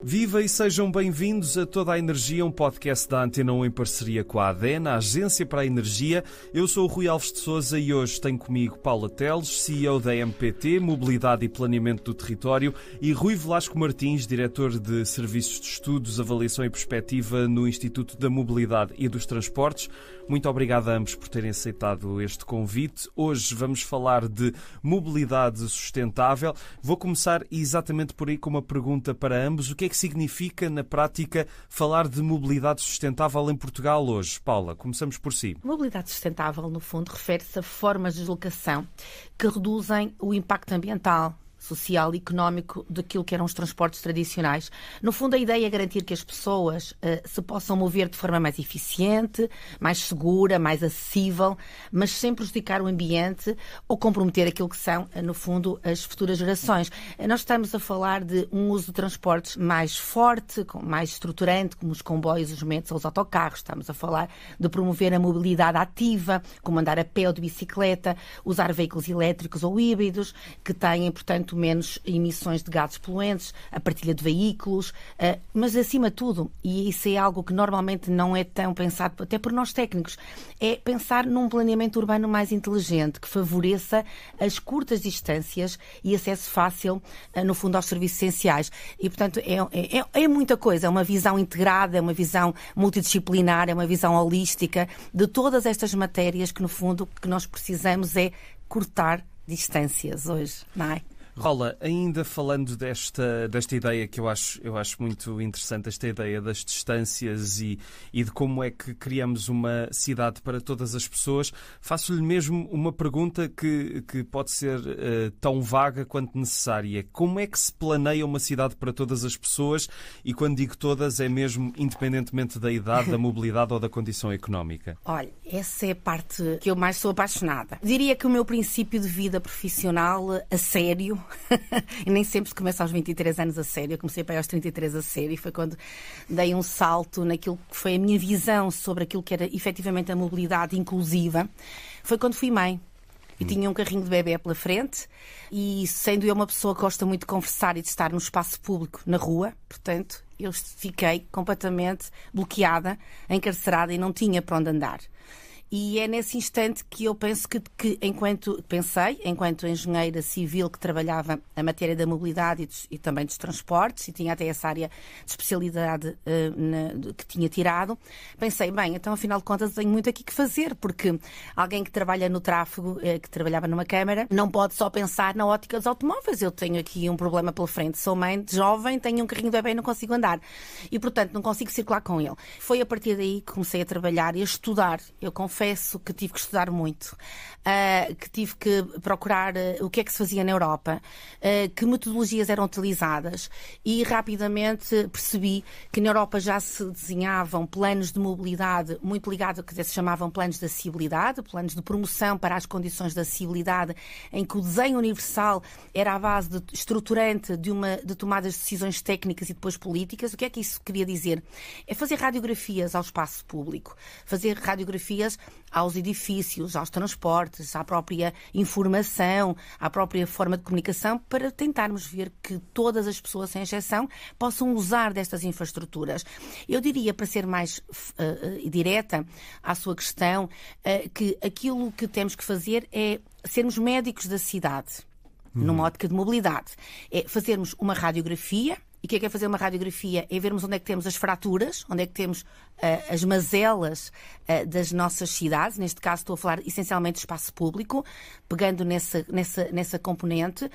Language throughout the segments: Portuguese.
Viva e sejam bem-vindos a Toda a Energia, um podcast da Antena 1 em parceria com a ADN, a Agência para a Energia. Eu sou o Rui Alves de Sousa e hoje tenho comigo Paula Teles, CEO da MPT, Mobilidade e Planeamento do Território, e Rui Velasco Martins, Diretor de Serviços de Estudos, Avaliação e Perspectiva no Instituto da Mobilidade e dos Transportes. Muito obrigado a ambos por terem aceitado este convite. Hoje vamos falar de mobilidade sustentável. Vou começar exatamente por aí com uma pergunta para ambos. O que é que significa, na prática, falar de mobilidade sustentável em Portugal hoje? Paula, começamos por si. Mobilidade sustentável, no fundo, refere-se a formas de deslocação que reduzem o impacto ambiental, social e económico daquilo que eram os transportes tradicionais. No fundo, a ideia é garantir que as pessoas se possam mover de forma mais eficiente, mais segura, mais acessível, mas sem prejudicar o ambiente ou comprometer aquilo que são, no fundo, as futuras gerações. Nós estamos a falar de um uso de transportes mais forte, mais estruturante, como os comboios, os metros ou os autocarros. Estamos a falar de promover a mobilidade ativa, como andar a pé ou de bicicleta, usar veículos elétricos ou híbridos, que têm, portanto, menos emissões de gases poluentes, a partilha de veículos, mas acima de tudo, e isso é algo que normalmente não é tão pensado, até por nós técnicos, é pensar num planeamento urbano mais inteligente, que favoreça as distâncias e acesso fácil, no fundo, aos serviços essenciais. E, portanto, é muita coisa, é uma visão integrada, é uma visão multidisciplinar, é uma visão holística de todas estas matérias que, no fundo, o que nós precisamos é cortar distâncias hoje, não é? Paula, ainda falando desta ideia que eu acho muito interessante, esta ideia das distâncias e de como é que criamos uma cidade para todas as pessoas, faço-lhe mesmo uma pergunta que pode ser tão vaga quanto necessária. Como é que se planeia uma cidade para todas as pessoas? E quando digo todas, é mesmo independentemente da idade, da mobilidade ou da condição económica? Olha, essa é a parte que eu mais sou apaixonada. Diria que o meu princípio de vida profissional, a sério, e nem sempre se começa aos 23 anos a sério, eu comecei para aí aos 33 a sério, e foi quando dei um salto naquilo que foi a minha visão sobre aquilo que era efetivamente a mobilidade inclusiva. Foi quando fui mãe. E tinha um carrinho de bebê pela frente e, sendo eu uma pessoa que gosta muito de conversar e de estar no espaço público, na rua, portanto, eu fiquei completamente bloqueada, encarcerada e não tinha para onde andar. E é nesse instante que eu penso que enquanto engenheira civil que trabalhava a matéria da mobilidade e também dos transportes, e tinha até essa área de especialidade que tinha tirado, pensei, bem, então afinal de contas tenho muito aqui que fazer, porque alguém que trabalha no tráfego, que trabalhava numa câmara, não pode só pensar na ótica dos automóveis. Eu tenho aqui um problema pela frente, sou mãe jovem, tenho um carrinho de bebê e não consigo andar. E, portanto, não consigo circular com ele. Foi a partir daí que comecei a trabalhar e a estudar. Eu confesso que tive que estudar muito, que tive que procurar o que é que se fazia na Europa, que metodologias eram utilizadas, e rapidamente percebi que na Europa já se desenhavam planos de mobilidade muito ligados ao que se chamavam planos de acessibilidade, planos de promoção para as condições de acessibilidade, em que o desenho universal era a base estruturante de tomadas de decisões técnicas e depois políticas. O que é que isso queria dizer? É fazer radiografias ao espaço público, fazer radiografias aos edifícios, aos transportes, à própria informação, à própria forma de comunicação, para tentarmos ver que todas as pessoas, sem exceção, possam usar destas infraestruturas. Eu diria, para ser mais direta à sua questão, que aquilo que temos que fazer é sermos médicos da cidade, numa ótica de mobilidade. É fazermos uma radiografia. E o que é fazer uma radiografia? É vermos onde é que temos as fraturas, onde é que temos as mazelas das nossas cidades. Neste caso estou a falar essencialmente do espaço público, pegando nessa componente,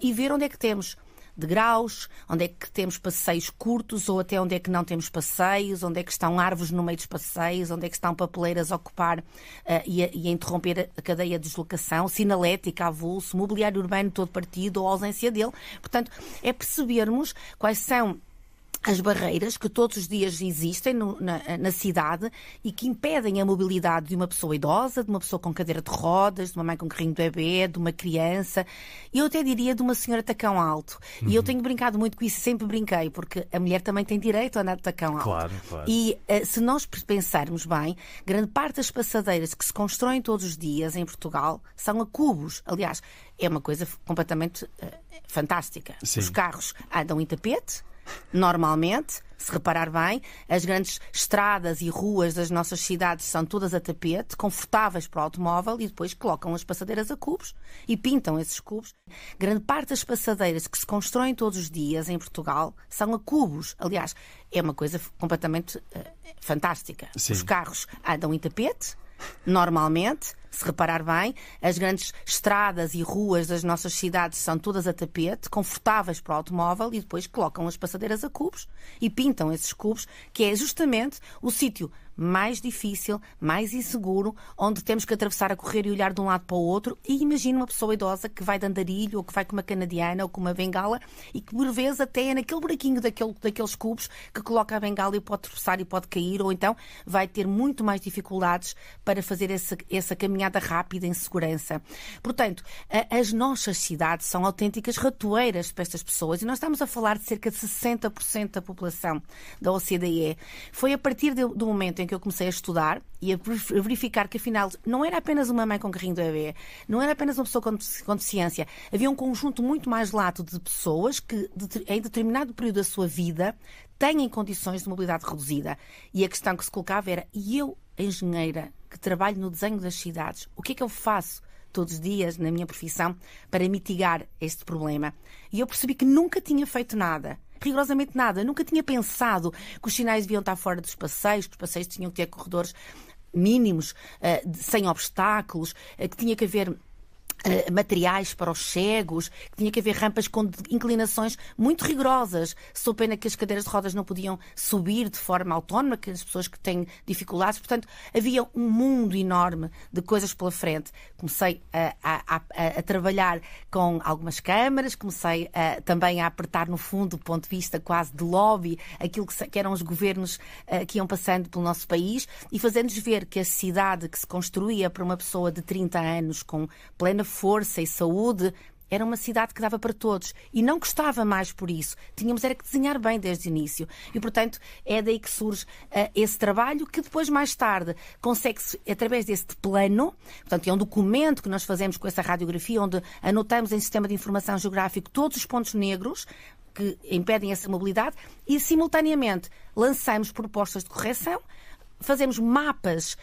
e ver onde é que temos degraus, onde é que temos passeios curtos ou até onde é que não temos passeios, onde é que estão árvores no meio dos passeios, onde é que estão papeleiras a ocupar e a interromper a cadeia de deslocação, sinalética, avulso, mobiliário urbano todo partido ou ausência dele. Portanto, é percebermos quais são as barreiras que todos os dias existem na cidade e que impedem a mobilidade de uma pessoa idosa, de uma pessoa com cadeira de rodas, de uma mãe com carrinho de bebê, de uma criança, e eu até diria de uma senhora de tacão alto. E eu tenho brincado muito com isso, sempre brinquei, porque a mulher também tem direito a andar de tacão alto. Claro. E se nós pensarmos bem, grande parte das passadeiras que se constroem todos os dias em Portugal são a cubos. Aliás, é uma coisa completamente fantástica. Sim. Os carros andam em tapete, Normalmente, se reparar bem, as grandes estradas e ruas das nossas cidades são todas a tapete, confortáveis para o automóvel, e depois colocam as passadeiras a cubos e pintam esses cubos. Grande parte das passadeiras que se constroem todos os dias em Portugal são a cubos. Aliás, é uma coisa completamente fantástica. Sim. Os carros andam em tapete, normalmente, se reparar bem, as grandes estradas e ruas das nossas cidades são todas a tapete, confortáveis para o automóvel, e depois colocam as passadeiras a cubos e pintam esses cubos, que é justamente o sítio mais difícil, mais inseguro, onde temos que atravessar a correr e olhar de um lado para o outro. E imagina uma pessoa idosa que vai de andarilho, ou que vai com uma canadiana, ou com uma bengala, e que por vezes até é naquele buraquinho daqueles cubos que coloca a bengala e pode tropeçar e pode cair, ou então vai ter muito mais dificuldades para fazer essa caminhada rápida em segurança. Portanto, as nossas cidades são autênticas ratoeiras para estas pessoas, e nós estamos a falar de cerca de 60% da população da OCDE. Foi a partir do momento em que eu comecei a estudar e a verificar que, afinal, não era apenas uma mãe com carrinho de bebê, não era apenas uma pessoa com deficiência, havia um conjunto muito mais lato de pessoas que, em determinado período da sua vida, têm condições de mobilidade reduzida. E a questão que se colocava era: e eu, engenheira, que trabalho no desenho das cidades, o que é que eu faço todos os dias na minha profissão para mitigar este problema? E eu percebi que nunca tinha feito nada. Rigorosamente nada. Eu nunca tinha pensado que os sinais deviam estar fora dos passeios, que os passeios tinham que ter corredores mínimos, sem obstáculos, que tinha que haver materiais para os cegos, que tinha que haver rampas com inclinações muito rigorosas, sob pena que as cadeiras de rodas não podiam subir de forma autónoma, que as pessoas que têm dificuldades. Portanto, havia um mundo enorme de coisas pela frente. Comecei a trabalhar com algumas câmaras, comecei também a apertar, no fundo, do ponto de vista quase de lobby, aquilo que eram os governos que iam passando pelo nosso país, e fazendo-nos ver que a cidade que se construía para uma pessoa de 30 anos com plena força e saúde era uma cidade que dava para todos, e não custava mais por isso. Tínhamos era que desenhar bem desde o início. E, portanto, é daí que surge esse trabalho, que depois, mais tarde, consegue-se, através deste plano, portanto, é um documento que nós fazemos com essa radiografia, onde anotamos em sistema de informação geográfico todos os pontos negros que impedem essa mobilidade, e, simultaneamente, lançamos propostas de correção, fazemos mapas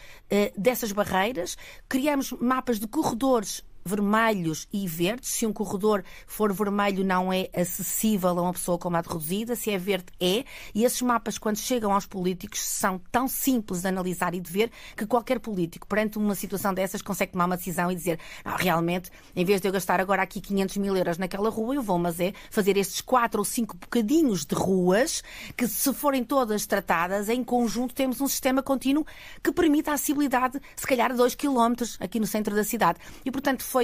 dessas barreiras, criamos mapas de corredores vermelhos e verdes. Se um corredor for vermelho, não é acessível a uma pessoa com mobilidade reduzida. Se é verde, é. E esses mapas, quando chegam aos políticos, são tão simples de analisar e de ver que qualquer político, perante uma situação dessas, consegue tomar uma decisão e dizer: realmente, em vez de eu gastar agora aqui 500 mil euros naquela rua, eu vou, mas é fazer estes 4 ou 5 bocadinhos de ruas que, se forem todas tratadas, em conjunto temos um sistema contínuo que permite a acessibilidade, se calhar, de 2 km aqui no centro da cidade. E, portanto,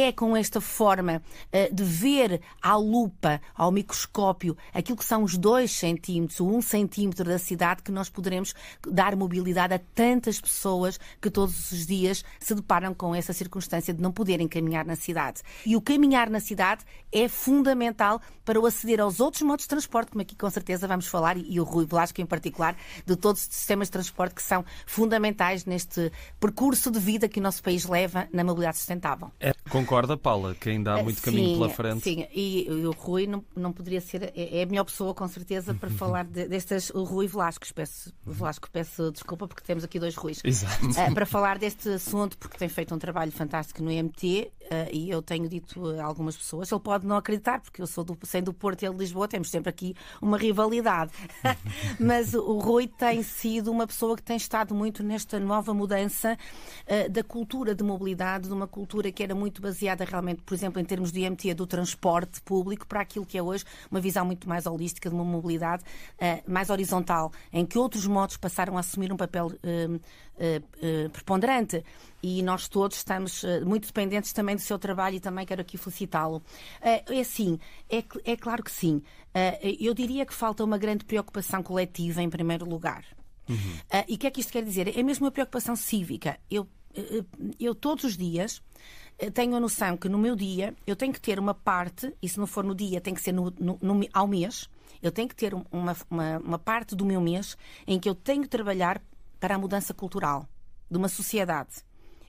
é com esta forma de ver à lupa, ao microscópio, aquilo que são os 2 centímetros, o 1 centímetro da cidade, que nós poderemos dar mobilidade a tantas pessoas que todos os dias se deparam com essa circunstância de não poderem caminhar na cidade. E o caminhar na cidade é fundamental para o aceder aos outros modos de transporte, como aqui com certeza vamos falar, e o Rui Velasco em particular, de todos os sistemas de transporte que são fundamentais neste percurso de vida que o nosso país leva na mobilidade sustentável. Concorda, Paula, que ainda há muito caminho pela frente? Sim, e o Rui não poderia ser, é a melhor pessoa, com certeza, para falar destas. O Rui Velasco, peço desculpa porque temos aqui 2 Ruis. Exato. Para falar deste assunto, porque tem feito um trabalho fantástico no IMT, e eu tenho dito a algumas pessoas, ele pode não acreditar, porque eu sou sendo do Porto e ele de Lisboa, temos sempre aqui uma rivalidade. Mas o Rui tem sido uma pessoa que tem estado muito nesta nova mudança da cultura de mobilidade, de uma cultura que era muito baseada realmente, por exemplo, em termos de IMT, do transporte público, para aquilo que é hoje uma visão muito mais holística de uma mobilidade mais horizontal, em que outros modos passaram a assumir um papel preponderante. E nós todos estamos muito dependentes também do seu trabalho, e também quero aqui felicitá-lo. É claro que sim. Eu diria que falta uma grande preocupação coletiva, em primeiro lugar. E o que é que isto quer dizer? É mesmo uma preocupação cívica. Eu todos os dias tenho a noção que no meu dia eu tenho que ter uma parte, e se não for no dia tem que ser ao mês, eu tenho que ter uma parte do meu mês em que eu tenho que trabalhar para a mudança cultural de uma sociedade.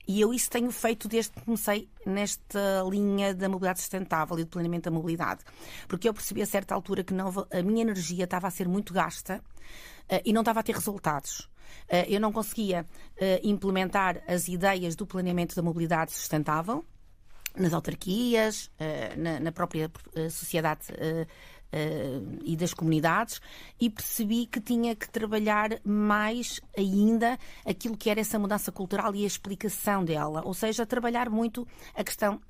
E eu isso tenho feito desde que comecei nesta linha da mobilidade sustentável e do planeamento da mobilidade. Porque eu percebi a certa altura que a minha energia estava a ser muito gasta e não estava a ter resultados. Eu não conseguia implementar as ideias do planeamento da mobilidade sustentável nas autarquias, na própria sociedade e das comunidades, e percebi que tinha que trabalhar mais ainda aquilo que era essa mudança cultural e a explicação dela, ou seja, trabalhar muito a questão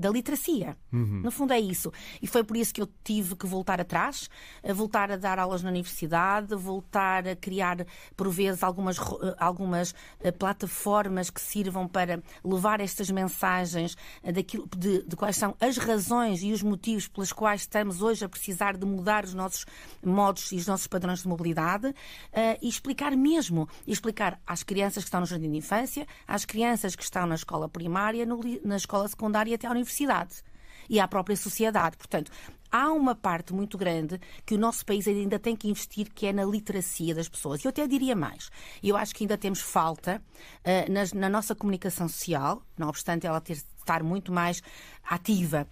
da literacia. No fundo é isso. E foi por isso que eu tive que voltar atrás, voltar a dar aulas na universidade, voltar a criar, por vezes, algumas plataformas que sirvam para levar estas mensagens de quais são as razões e os motivos pelas quais estamos hoje a precisar de mudar os nossos modos e os nossos padrões de mobilidade, e explicar às crianças que estão no jardim de infância, às crianças que estão na escola primária, na escola secundária e até à universidade. E à própria sociedade. Portanto, há uma parte muito grande que o nosso país ainda tem que investir, que é na literacia das pessoas. E eu até diria mais. Eu acho que ainda temos falta na nossa comunicação social, não obstante ela estar muito mais ativa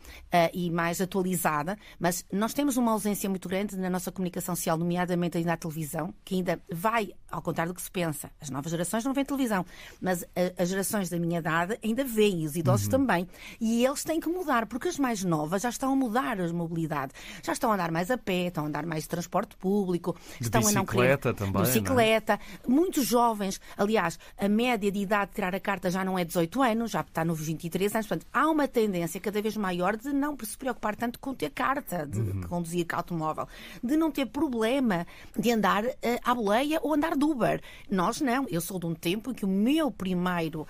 e mais atualizada, mas nós temos uma ausência muito grande na nossa comunicação social, nomeadamente ainda na televisão, que ainda vai, ao contrário do que se pensa. As novas gerações não veem televisão, mas as gerações da minha idade ainda veem, e os idosos também. E eles têm que mudar, porque as mais novas já estão a mudar a mobilidade. Já estão a andar mais a pé, estão a andar mais de transporte público, estão a não querer... também, de bicicleta. Muitos jovens, aliás, a média de idade de tirar a carta já não é 18 anos, já está nos 23 anos. Portanto, há uma tendência cada vez maior de não se preocupar tanto com ter carta, de conduzir automóvel, de não ter problema de andar à boleia ou andar de Uber. Nós não. Eu sou de um tempo em que o meu primeiro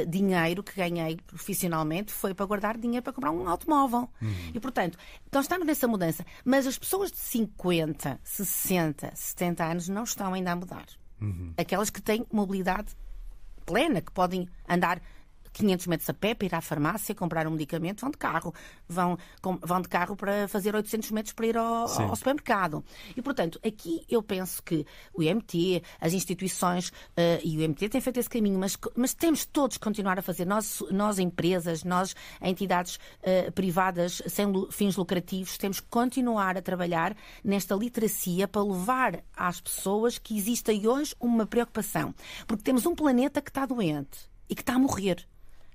dinheiro que ganhei profissionalmente foi para guardar dinheiro para comprar um automóvel. E, portanto, nós estamos nessa mudança. Mas as pessoas de 50, 60, 70 anos não estão ainda a mudar. Aquelas que têm mobilidade plena, que podem andar 500 metros a pé para ir à farmácia, comprar um medicamento, vão de carro. Vão de carro para fazer 800 metros para ir ao supermercado. E, portanto, aqui eu penso que o IMT, as instituições e o IMT têm feito esse caminho, mas temos todos que continuar a fazer. Nós empresas, nós entidades privadas sem fins lucrativos, temos que continuar a trabalhar nesta literacia para levar às pessoas que existe hoje uma preocupação. Porque temos um planeta que está doente e que está a morrer.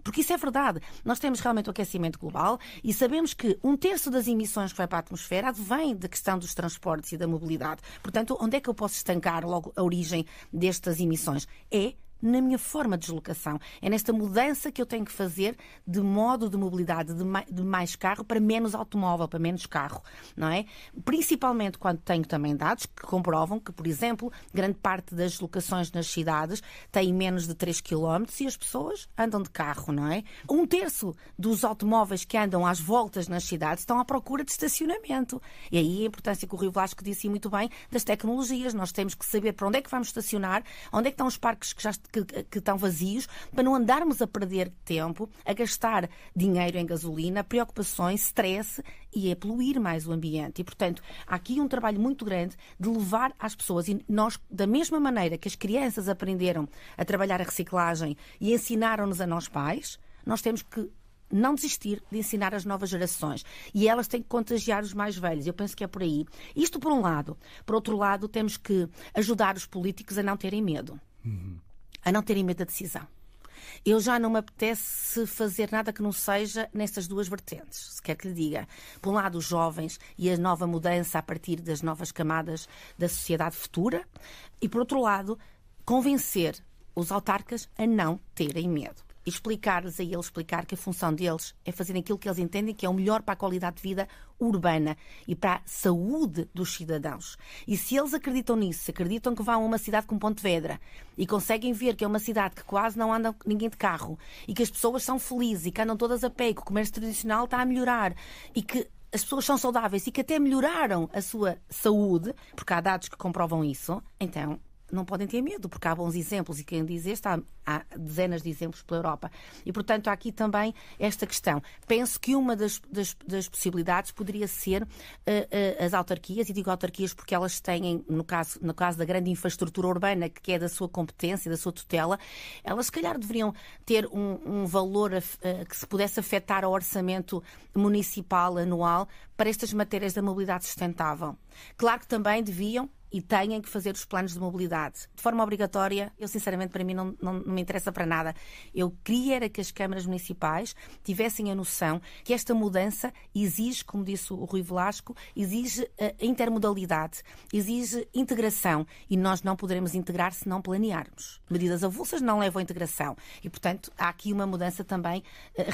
Porque isso é verdade. Nós temos realmente o aquecimento global e sabemos que 1/3 das emissões que vai para a atmosfera vem da questão dos transportes e da mobilidade. Portanto, onde é que eu posso estancar logo a origem destas emissões? É na minha forma de deslocação. É nesta mudança que eu tenho que fazer de modo de mobilidade, de mais carro para menos automóvel, para menos carro, não é? Principalmente quando tenho também dados que comprovam que, por exemplo, grande parte das deslocações nas cidades tem menos de 3 km e as pessoas andam de carro, não é? 1/3 dos automóveis que andam às voltas nas cidades estão à procura de estacionamento. E aí a importância que o Rui Velasco disse muito bem das tecnologias. Nós temos que saber para onde é que vamos estacionar, onde é que estão os parques que estão vazios, para não andarmos a perder tempo, a gastar dinheiro em gasolina, preocupações, stress e a poluir mais o ambiente. E, portanto, há aqui um trabalho muito grande de levar às pessoas. E nós, da mesma maneira que as crianças aprenderam a trabalhar a reciclagem e ensinaram-nos a nós pais, nós temos que não desistir de ensinar as novas gerações. E elas têm que contagiar os mais velhos. Eu penso que é por aí. Isto por um lado. Por outro lado, temos que ajudar os políticos a não terem medo. A não terem medo da decisão. Eu já não me apetece fazer nada que não seja nessas duas vertentes, se quer que lhe diga. Por um lado, os jovens e a nova mudança a partir das novas camadas da sociedade futura. E, por outro lado, convencer os autarcas a não terem medo. E explicar-lhes a eles, explicar que a função deles é fazer aquilo que eles entendem que é o melhor para a qualidade de vida urbana e para a saúde dos cidadãos. E se eles acreditam nisso, se acreditam que vão a uma cidade como Pontevedra e conseguem ver que é uma cidade que quase não anda ninguém de carro e que as pessoas são felizes e que andam todas a pé e que o comércio tradicional está a melhorar e que as pessoas são saudáveis e que até melhoraram a sua saúde, porque há dados que comprovam isso, então não podem ter medo, porque há bons exemplos, e quem diz este, há dezenas de exemplos pela Europa. E, portanto, há aqui também esta questão. Penso que uma das possibilidades poderia ser as autarquias, e digo autarquias porque elas têm, no caso da grande infraestrutura urbana, que é da sua competência, da sua tutela, elas se calhar deveriam ter um valor que se pudesse afetar ao orçamento municipal anual para estas matérias da mobilidade sustentável. Claro que também deviam e têm que fazer os planos de mobilidade. De forma obrigatória, eu sinceramente, para mim, não me interessa para nada. Eu queria era que as câmaras municipais tivessem a noção que esta mudança exige, como disse o Rui Velasco, exige intermodalidade, exige integração, e nós não poderemos integrar se não planearmos. Medidas avulsas não levam à integração e, portanto, há aqui uma mudança também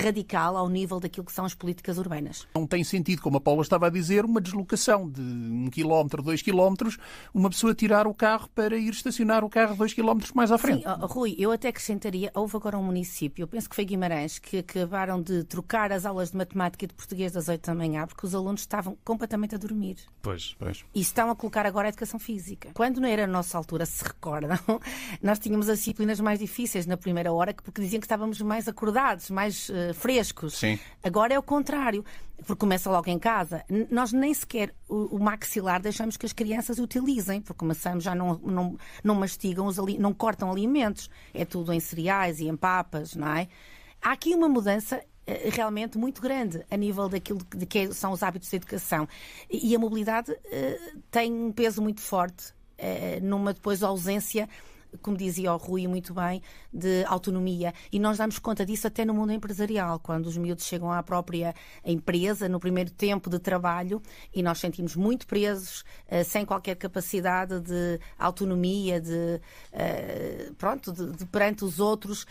radical ao nível daquilo que são as políticas urbanas. Não tem sentido, como a Paula estava a dizer, uma deslocação de 1 quilómetro, 2 quilómetros, uma pessoa tirar o carro para ir estacionar o carro 2 quilómetros mais à frente. Sim, Rui, eu até acrescentaria, houve agora um município, eu penso que foi Guimarães, que acabaram de trocar as aulas de matemática e de português das 8 da manhã, porque os alunos estavam completamente a dormir. Pois. E estão a colocar agora a educação física. Quando não era a nossa altura, se recordam, nós tínhamos as disciplinas mais difíceis na primeira hora, porque diziam que estávamos mais acordados, mais frescos. Sim. Agora é o contrário, porque começa logo em casa. Nós nem sequer o maxilar deixamos que as crianças utilizem, porque começamos, já não mastigam, não cortam alimentos. É tudo em cereais e em papas, não é? Há aqui uma mudança realmente muito grande a nível daquilo de que são os hábitos de educação. E a mobilidade tem um peso muito forte numa depois ausência, como dizia o Rui muito bem, de autonomia. E nós damos conta disso até no mundo empresarial, quando os miúdos chegam à própria empresa, no primeiro tempo de trabalho, e nós sentimos muito presos, sem qualquer capacidade de autonomia, de perante os outros,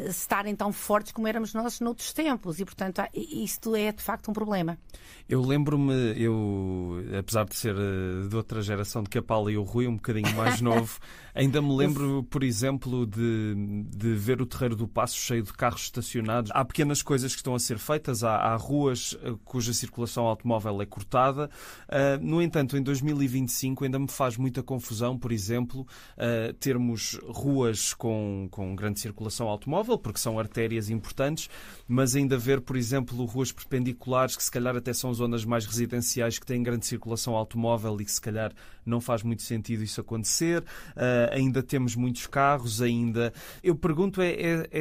estarem tão fortes como éramos nós noutros tempos. E, portanto, isto é, de facto, um problema. Eu lembro-me, apesar de ser de outra geração do que a Paula e o Rui, um bocadinho mais novo, ainda me lembro, por exemplo, de ver o Terreiro do Paço cheio de carros estacionados. Há pequenas coisas que estão a ser feitas, há ruas cuja circulação automóvel é cortada. No entanto, em 2025 ainda me faz muita confusão, por exemplo, termos ruas com grande circulação automóvel, porque são artérias importantes, mas ainda ver, por exemplo, ruas perpendiculares, que se calhar até são zonas mais residenciais, que têm grande circulação automóvel e que se calhar não faz muito sentido isso acontecer. Ainda temos muitos carros, ainda. Eu pergunto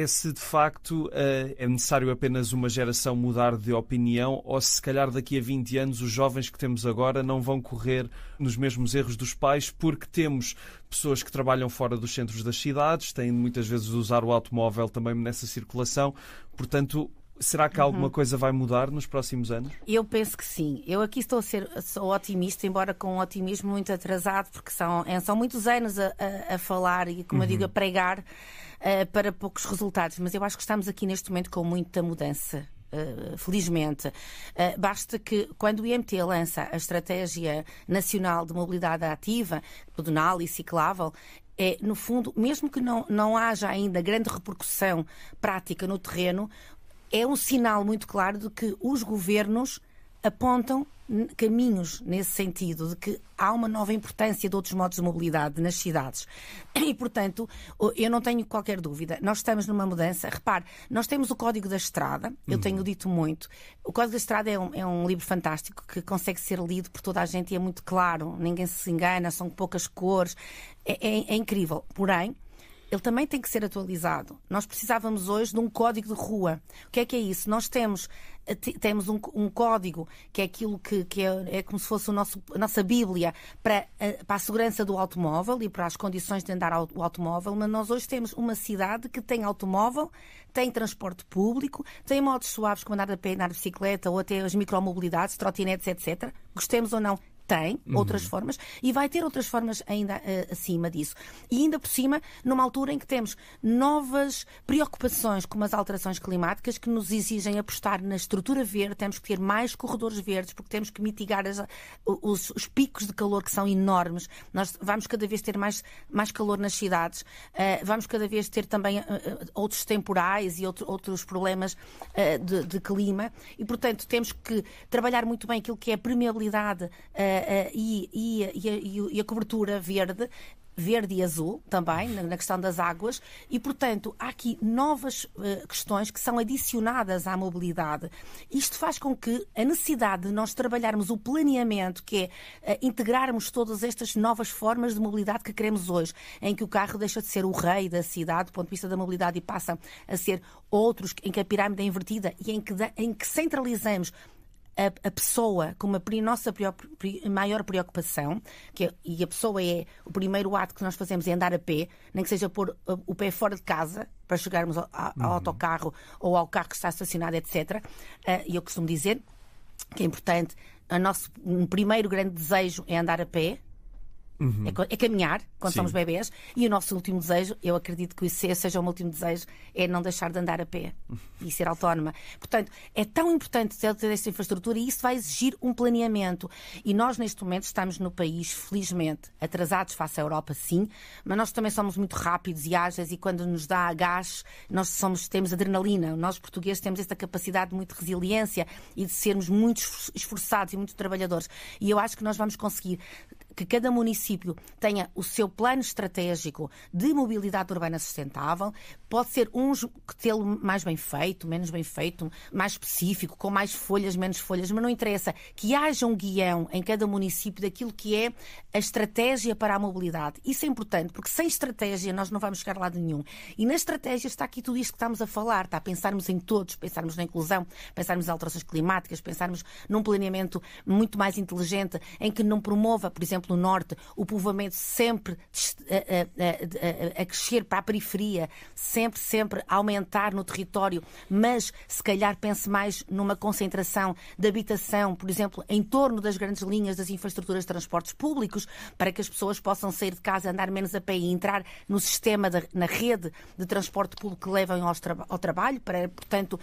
se de facto é necessário apenas uma geração mudar de opinião, ou se calhar daqui a 20 anos os jovens que temos agora não vão correr nos mesmos erros dos pais, porque temos pessoas que trabalham fora dos centros das cidades, têm muitas vezes de usar o automóvel também nessa circulação. Portanto, será que alguma coisa vai mudar nos próximos anos? Eu penso que sim. Eu aqui sou otimista, embora com um otimismo muito atrasado, porque são muitos anos a falar e, como eu digo, a pregar para poucos resultados. Mas eu acho que estamos aqui neste momento com muita mudança. Felizmente. Basta que, quando o IMT lança a Estratégia Nacional de Mobilidade Ativa, pedonal e ciclável, no fundo, mesmo que não haja ainda grande repercussão prática no terreno, é um sinal muito claro de que os governos apontam caminhos nesse sentido, de que há uma nova importância de outros modos de mobilidade nas cidades. E, portanto, eu não tenho qualquer dúvida. Nós estamos numa mudança. Repare, nós temos o Código da Estrada, eu tenho dito muito. O Código da Estrada é um livro fantástico que consegue ser lido por toda a gente e é muito claro, ninguém se engana, são poucas cores. É incrível. Porém, ele também tem que ser atualizado. Nós precisávamos hoje de um código de rua. O que é isso? Nós temos um código que é aquilo que é como se fosse a nossa Bíblia para a segurança do automóvel e para as condições de andar o automóvel, mas nós hoje temos uma cidade que tem automóvel, tem transporte público, tem modos suaves como andar a pé, andar de bicicleta ou até as micromobilidades, trotinetes, etc. Gostemos ou não, tem outras formas e vai ter outras formas ainda acima disso. E ainda por cima, numa altura em que temos novas preocupações como as alterações climáticas que nos exigem apostar na estrutura verde, temos que ter mais corredores verdes porque temos que mitigar os picos de calor que são enormes. Nós vamos cada vez ter mais calor nas cidades, vamos cada vez ter também outros temporais e outros problemas de clima e, portanto, temos que trabalhar muito bem aquilo que é a permeabilidade e a cobertura verde. verde e azul também, na questão das águas, e, portanto, há aqui novas questões que são adicionadas à mobilidade. Isto faz com que a necessidade de nós trabalharmos o planeamento, que é integrarmos todas estas novas formas de mobilidade que queremos hoje, em que o carro deixa de ser o rei da cidade do ponto de vista da mobilidade e passa a ser outros, em que a pirâmide é invertida e em que centralizamos a pessoa como a nossa maior preocupação, e a pessoa é o primeiro ato que nós fazemos é andar a pé, nem que seja pôr o pé fora de casa para chegarmos ao autocarro ou ao carro que está estacionado, etc. E eu costumo dizer que é importante, um primeiro grande desejo é andar a pé, é caminhar quando somos bebés, e o nosso último desejo, eu acredito que esse seja o meu último desejo, é não deixar de andar a pé e ser autónoma. Portanto, é tão importante ter esta infraestrutura e isso vai exigir um planeamento. E nós, neste momento, estamos no país, felizmente, atrasados face à Europa, sim, mas nós também somos muito rápidos e ágeis e quando nos dá gás, temos adrenalina. Nós, portugueses, temos esta capacidade de muita resiliência e de sermos muito esforçados e muito trabalhadores. E eu acho que nós vamos conseguir que cada município tenha o seu plano estratégico de mobilidade urbana sustentável. Pode ser que tê-lo mais bem feito, menos bem feito, mais específico, com mais folhas, menos folhas, mas não interessa. Que haja um guião em cada município daquilo que é a estratégia para a mobilidade. Isso é importante, porque sem estratégia nós não vamos chegar a lado nenhum. E na estratégia está aqui tudo isto que estamos a falar. Está a pensarmos em todos, pensarmos na inclusão, pensarmos nas alterações climáticas, pensarmos num planeamento muito mais inteligente, em que não promova, por exemplo, no Norte, o povoamento sempre a crescer para a periferia, sempre a aumentar no território, mas se calhar pense mais numa concentração de habitação, por exemplo, em torno das grandes linhas das infraestruturas de transportes públicos, para que as pessoas possam sair de casa, andar menos a pé e entrar no sistema, na rede de transporte público que levam ao trabalho, para, portanto,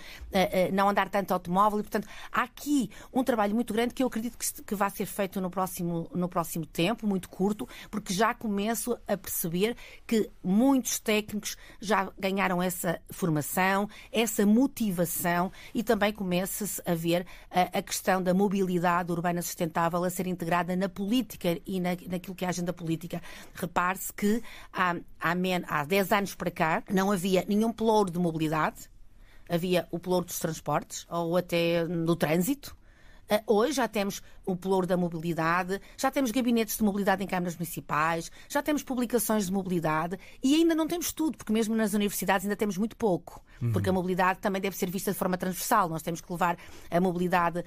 não andar tanto automóvel. E, portanto, há aqui um trabalho muito grande que eu acredito que vai ser feito no próximo tempo, muito curto, porque já começo a perceber que muitos técnicos já ganharam essa formação, essa motivação e também começa-se a ver a questão da mobilidade urbana sustentável a ser integrada na política e naquilo que é a agenda política. Repare-se que há 10 anos para cá não havia nenhum pelouro de mobilidade, havia o pelouro dos transportes ou até do trânsito. Hoje já temos o pelouro da mobilidade, já temos gabinetes de mobilidade em câmaras municipais, já temos publicações de mobilidade e ainda não temos tudo, porque mesmo nas universidades ainda temos muito pouco. Porque a mobilidade também deve ser vista de forma transversal. Nós temos que levar a mobilidade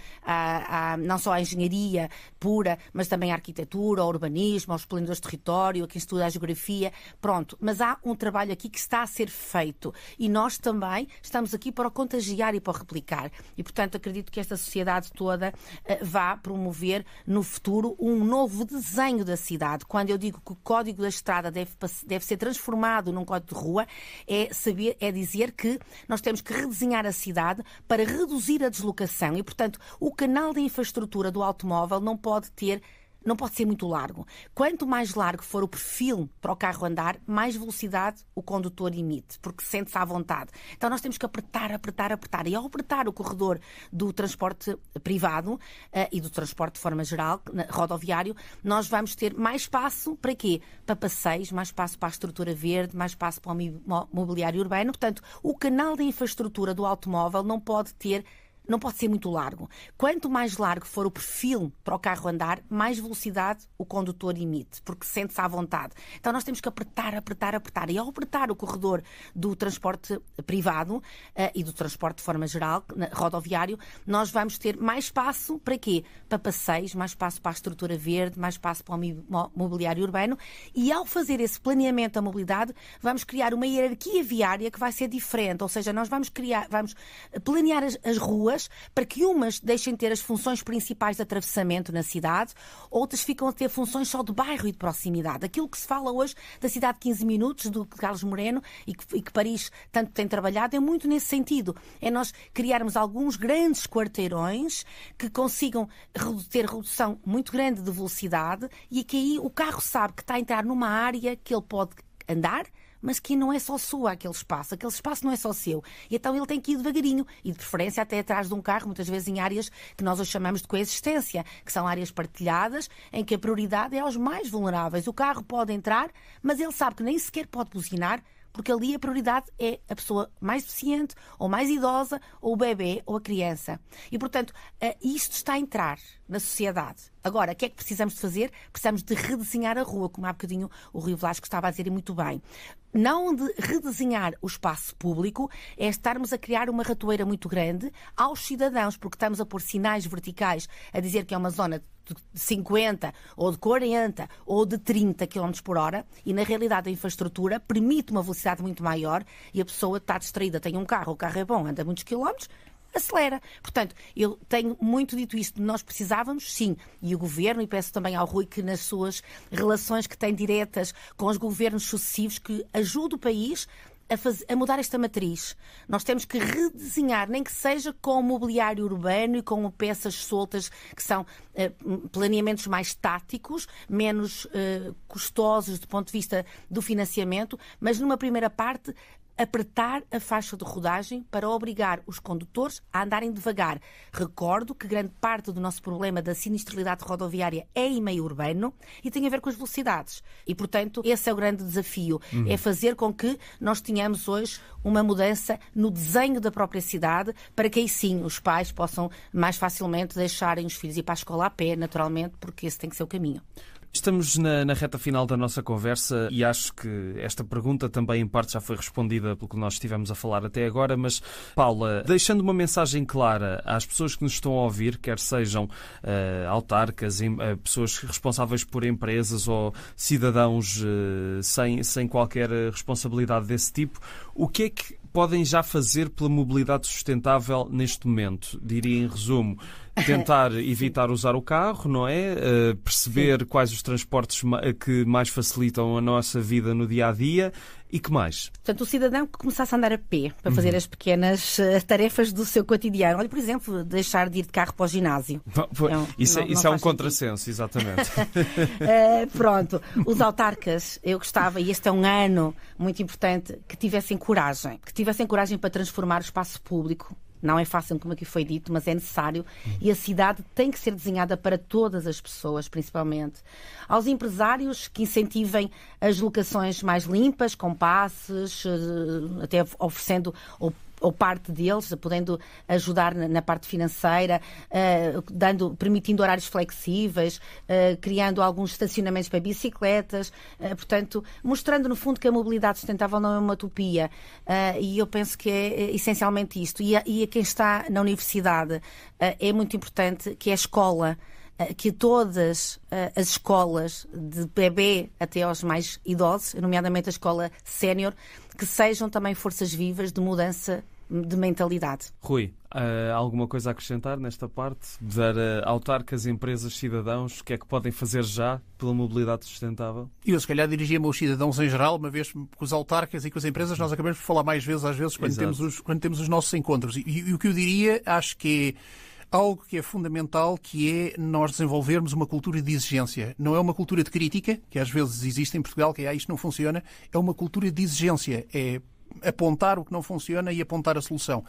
não só à engenharia pura, mas também à arquitetura, ao urbanismo, aos planeadores de território, a quem estuda a geografia. Pronto, mas há um trabalho aqui que está a ser feito e nós também estamos aqui para o contagiar e para o replicar. E, portanto, acredito que esta sociedade toda vá promover no futuro um novo desenho da cidade. Quando eu digo que o código da estrada deve ser transformado num código de rua, é dizer que nós temos que redesenhar a cidade para reduzir a deslocação e, portanto, o canal de infraestrutura do automóvel não pode ser muito largo. Quanto mais largo for o perfil para o carro andar, mais velocidade o condutor emite, porque sente-se à vontade. Então nós temos que apertar. E ao apertar o corredor do transporte privado e do transporte de forma geral, rodoviário, nós vamos ter mais espaço para quê? Para passeios, mais espaço para a estrutura verde, mais espaço para o mobiliário urbano. Portanto, o canal de infraestrutura do automóvel não pode ser muito largo. Quanto mais largo for o perfil para o carro andar, mais velocidade o condutor emite, porque sente-se à vontade. Então nós temos que apertar. E ao apertar o corredor do transporte privado e do transporte de forma geral, rodoviário, nós vamos ter mais espaço para quê? Para passeios, mais espaço para a estrutura verde, mais espaço para o mobiliário urbano. E ao fazer esse planeamento da mobilidade, vamos criar uma hierarquia viária que vai ser diferente. Ou seja, nós vamos planear as ruas para que umas deixem de ter as funções principais de atravessamento na cidade, outras ficam a ter funções só de bairro e de proximidade. Aquilo que se fala hoje da cidade de 15 minutos, do Carlos Moreno, e que Paris tanto tem trabalhado, é muito nesse sentido. É nós criarmos alguns grandes quarteirões que consigam ter redução muito grande de velocidade e que aí o carro sabe que está a entrar numa área que ele pode andar, mas que não é só sua aquele espaço não é só seu. E então ele tem que ir devagarinho e de preferência até atrás de um carro, muitas vezes em áreas que nós hoje chamamos de coexistência, que são áreas partilhadas em que a prioridade é aos mais vulneráveis. O carro pode entrar, mas ele sabe que nem sequer pode buzinar, porque ali a prioridade é a pessoa mais deficiente, ou mais idosa, ou o bebê, ou a criança. E, portanto, isto está a entrar na sociedade. Agora, o que é que precisamos de fazer? Precisamos de redesenhar a rua, como há bocadinho o Rui Velasco estava a dizer e muito bem. Não de redesenhar o espaço público, é estarmos a criar uma ratoeira muito grande aos cidadãos, porque estamos a pôr sinais verticais a dizer que é uma zona de 50, ou de 40, ou de 30 km por hora, e na realidade a infraestrutura permite uma velocidade muito maior e a pessoa está distraída, tem um carro, o carro é bom, anda muitos quilómetros, acelera. Portanto, eu tenho muito dito isto. Nós precisávamos, sim, e o Governo, e peço também ao Rui que nas suas relações que tem diretas com os governos sucessivos, que ajude o país a mudar esta matriz. Nós temos que redesenhar, nem que seja com o mobiliário urbano e com peças soltas, que são planeamentos mais táticos, menos custosos do ponto de vista do financiamento, mas numa primeira parte apertar a faixa de rodagem para obrigar os condutores a andarem devagar. Recordo que grande parte do nosso problema da sinistralidade rodoviária é em meio urbano e tem a ver com as velocidades. E, portanto, esse é o grande desafio. É fazer com que nós tenhamos hoje uma mudança no desenho da própria cidade para que aí sim os pais possam mais facilmente deixarem os filhos ir para a escola a pé, naturalmente, porque esse tem que ser o caminho. Estamos na reta final da nossa conversa e acho que esta pergunta também em parte já foi respondida pelo que nós estivemos a falar até agora, mas Paula, deixando uma mensagem clara às pessoas que nos estão a ouvir, quer sejam autarcas, pessoas responsáveis por empresas ou cidadãos sem qualquer responsabilidade desse tipo, o que é que podem já fazer pela mobilidade sustentável neste momento? Diria em resumo, tentar evitar usar o carro, não é? Perceber quais os transportes que mais facilitam a nossa vida no dia-a-dia e que mais? Portanto, o cidadão que começasse a andar a pé para fazer as pequenas tarefas do seu cotidiano. Olha, por exemplo, deixar de ir de carro para o ginásio. Isso é um contrassenso, exatamente. Pronto. Os autarcas, eu gostava, e este é um ano muito importante, que tivessem coragem para transformar o espaço público. Não é fácil, como aqui foi dito, mas é necessário. E a cidade tem que ser desenhada para todas as pessoas, principalmente. Aos empresários que incentivem as locações mais limpas, com passes, até oferecendo ou parte deles, podendo ajudar na parte financeira, permitindo horários flexíveis, criando alguns estacionamentos para bicicletas, portanto, mostrando no fundo que a mobilidade sustentável não é uma utopia. E eu penso que é essencialmente isto. E a quem está na universidade é muito importante que a escola, que todas as escolas, de bebê até aos mais idosos, nomeadamente a escola sénior, que sejam também forças vivas de mudança de mentalidade. Rui, alguma coisa a acrescentar nesta parte? Dar autarcas, empresas, cidadãos, o que é que podem fazer já pela mobilidade sustentável? Eu, se calhar, dirigia-me aos cidadãos em geral, uma vez com os autarcas e com as empresas, nós acabamos por falar mais vezes, às vezes, quando temos os nossos encontros. E o que eu diria, acho que é algo que é fundamental, que é nós desenvolvermos uma cultura de exigência. Não é uma cultura de crítica, que às vezes existe em Portugal, que isto não funciona, é uma cultura de exigência. É apontar o que não funciona e apontar a solução.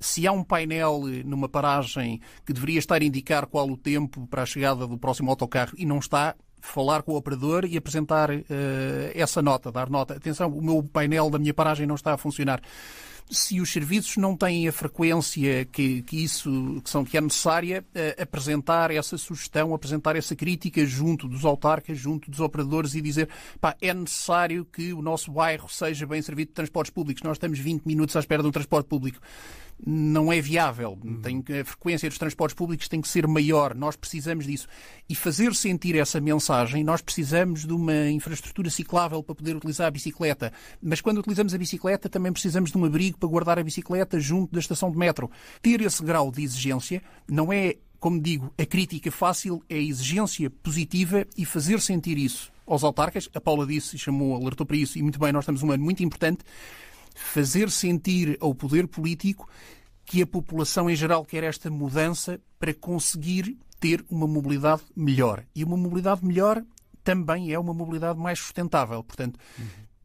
Se há um painel numa paragem que deveria estar a indicar qual o tempo para a chegada do próximo autocarro e não está, falar com o operador e apresentar essa nota, dar nota. Atenção, o meu painel da minha paragem não está a funcionar. Se os serviços não têm a frequência que é necessária, apresentar essa sugestão, apresentar essa crítica junto dos autarcas, junto dos operadores e dizer, é necessário que o nosso bairro seja bem servido de transportes públicos. Nós estamos 20 minutos à espera de um transporte público. Não é viável. A frequência dos transportes públicos tem que ser maior. Nós precisamos disso. E fazer sentir essa mensagem, nós precisamos de uma infraestrutura ciclável para poder utilizar a bicicleta. Mas quando utilizamos a bicicleta, também precisamos de um abrigo para guardar a bicicleta junto da estação de metro. Ter esse grau de exigência não é, como digo, a crítica fácil, é a exigência positiva e fazer sentir isso aos autarcas. A Paula disse, alertou para isso, e muito bem, nós estamos um ano muito importante. Fazer sentir ao poder político que a população em geral quer esta mudança para conseguir ter uma mobilidade melhor. E uma mobilidade melhor também é uma mobilidade mais sustentável. Portanto,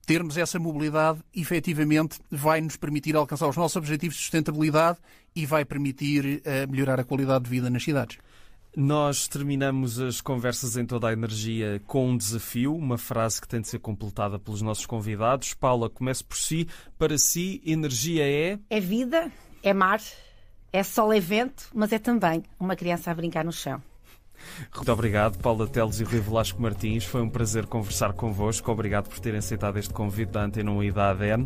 termos essa mobilidade, efetivamente, vai nos permitir alcançar os nossos objetivos de sustentabilidade e vai permitir melhorar a qualidade de vida nas cidades. Nós terminamos as conversas em Toda a Energia com um desafio, uma frase que tem de ser completada pelos nossos convidados. Paula, comece por si. Para si, energia é? É vida, é mar, é sol, é vento, mas é também uma criança a brincar no chão. Muito obrigado, Paula Teles e Rui Velasco Martins. Foi um prazer conversar convosco. Obrigado por terem aceitado este convite da Antena 1 e da ADN.